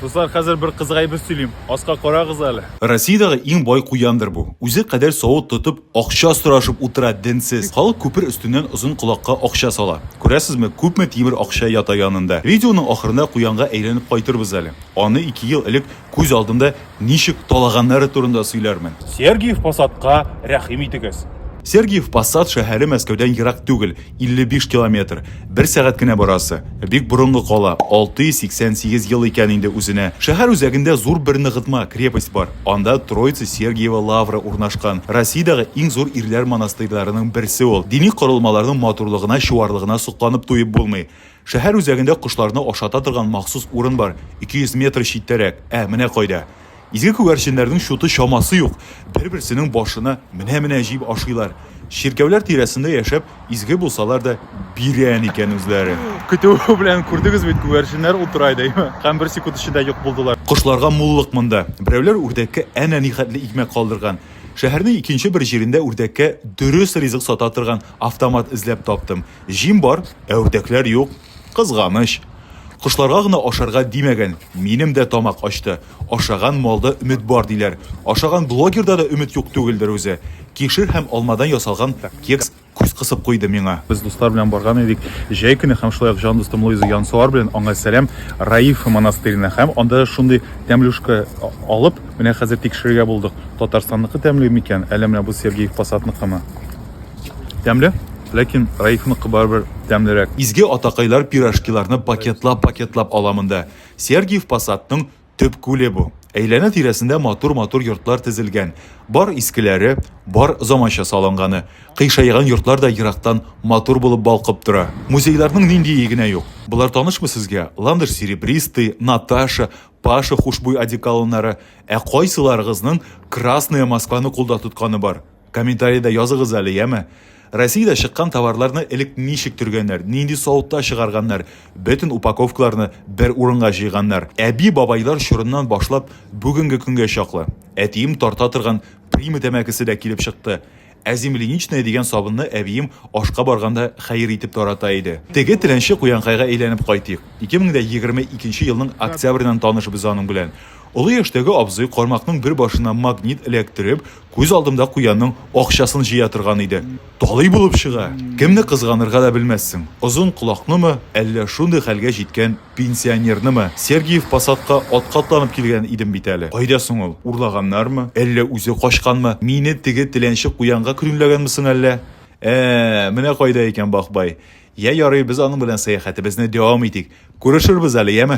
Dostlar, hozir bir qizg'ay bir söyleyeyim. Asqa qarag'iz hali. Rossiyadagi eng boy quyandir bu. O'zi qadar sovut tutib, oqsha surashib o'tiradi dinsiz. Xalq ko'pir ustidan uzun quloqqa oqsha sola. Ko'rasizmi, ko'pmi temir oqsha yota yonida. Videoning oxirida quyonga aylanib qaytiribmiz hali. Uni 2 yil ilk ko'z oldimda nishik to'laganlari turida suylarman. Sergeyev Posatqa rahim etigiz. Sergeyev Posad shahari Moskvadan yiroq tugul, 55 kilometr. 1 soatgina borasi. Bek burungi qola, 688 yil ekan endi o'zini. Shahar o'zagida zo'r bir nig'itma krepость bor. Onda Troitsa Sergeyeva Lavra o'rnashgan. Rossiyadagi eng zo'r irlar monastirlarining birisi ol. Diniy qurilmalarning motorlig'ina, shivarlig'ina suqlanib to'yib bo'lmay. Shahar o'zagida qushlarni oshata turgan maxsus o'rin bor. 200 metr chittaraq. Mana qo'yda. Izgi ko'garshinlarning shuti shamasi yo'q. Bir-birsining boshini mina jib oshiylar. Shirkavlar tirasida yashab, izgi bo'lsalar da biryan ekan o'zlari. Kutuvi bilan ko'rdingiz bit ko'garshinlar o'tiraydimi? Ham bir sekund ichida yo'q bo'ldilar. Qushlarga mulliq munda. Birovlar o'rdakka ana nihatli ikmak qoldirgan. Shaharning ikkinchi bir yerida o'rdakka durust rizq sota turgan avtomat izlab topdim. Jim bor, o'rdaklar yo'q. Qizg'amish. Qushlarga g'ina osharga demagan, menim de tomoq ochdi. Oshagan molda umid bor deylar. Oshagan blogerda da umid yo'q tugildir o'zi. Kishir ham olmadan yasalgan keks ko'z qisib qo'ydi menga. Biz do'stlar bilan borgan edik. Jaykini ham shulay jon do'stim Luiza Yansuar bilan anga salam Raif monastirina ham onda shunday tamlushka olib, mana hozir tekshirga bo'ldik. Tatarsonniki tamlimi ekan, alamna bu Sergeyev Posatnikimi? Tamli? Lekin Raifniki baribir damlirak. Izgi otaqaylar pirojkilarni paketlab olamında. Sergeyev Posatning tüp kuli bu. Eylana tirasida motor yurtlar tizilgan. Bor iskilari, bor zamoncha solingani. Qiyshaygan yurtlar da yiroqdan motor bo'lib balqib tura. Muzeylarning nindi yegina yo'q. Bular tanishmi sizga? Lander Серебристый, Natasha, Pasha xushbo'y adikalonlari, qo'ysilaringizning Krasnaya Moskvani qo'lda tutgani bor. Kommentariyada yozig'iz hali, yami? Rossiyada chiqqan tovarlarni ilk nishik turganlar, nindi sovutda chiqarganlar, bütün upakovkalarni bir o'ringa yig'ganlar. Abi babaylar shurundan boshlab bugungi kunga shoqli. Atiyim torta turgan primi tamakisi da kelib chiqdi. Azimlinichne degan sobunni abiyim oshqa borganda xayr etib torata edi. Tege tilanchi quyanqayga aylanib qaytdik. 2022-yilning oktyabridan tanishib biz onun bilan. Ulu yoshdagi abzıy qormoqning bir boshina magnit elektrib, ko'z oldimda quyanning oqshasini jiya turgan edi. Toliy bo'lib chiqa. Kimni qizg'anirga da bilmassin. Uzun quloqnimi, alla shunday halga yetgan pensionernimi? Sergeyev Posatqa otqatlanib kelgan edim bitali. Qaydasin ol? Urlaganlarmi? Alla o'zi qochqanmi? Meni tege tilanchi quyanqa kurinlaganmisin alla? Mana qo'yda ekan boqbay. Ya yo'ri biz onun bilan sayohatimizni davom etik. Ko'rishirmiz hali, yami?